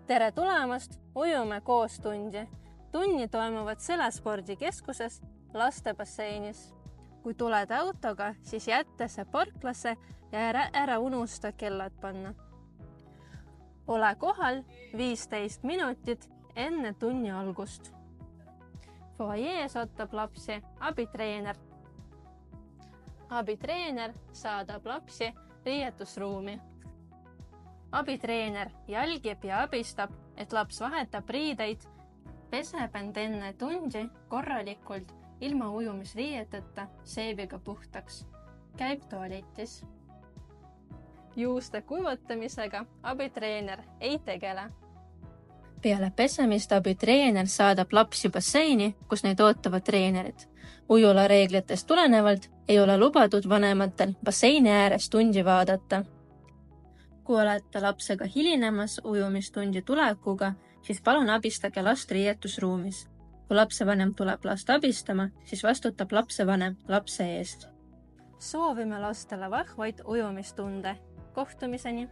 Tere tulemast ujume koos tundi. Tunni toimuvad Sõlespordikeskuses lastebasseinis. Kui tuled autoga, siis jätta see parklasse ja ära unusta kellad panna. Ole kohal 15 minutit enne tunni algust. Foajees ootab lapsi abitreener. Abitreener saadab lapsi riietusruumi. Abitreener jälgib ja abistab, et laps vahetab riideid, peseb end enne tundi korralikult ilma ujumisriieteta seebiga puhtaks. Käib tualetis. Juuste kuivutamisega abitreener ei tegele. Peale pesemist abitreener saadab lapsi basseini, kus neid ootavad treenerid. Ujula reeglitest tulenevalt ei ole lubatud vanematel basseini ääres tundi vaadata. Kui olete lapsega hilinemas ujumistundi tulekuga, siis palun abistage last riietusruumis. Kui lapsevanem tuleb last abistama, siis vastutab lapsevanem lapse eest. Soovime lastele vahvaid ujumistunde. Kohtumiseni!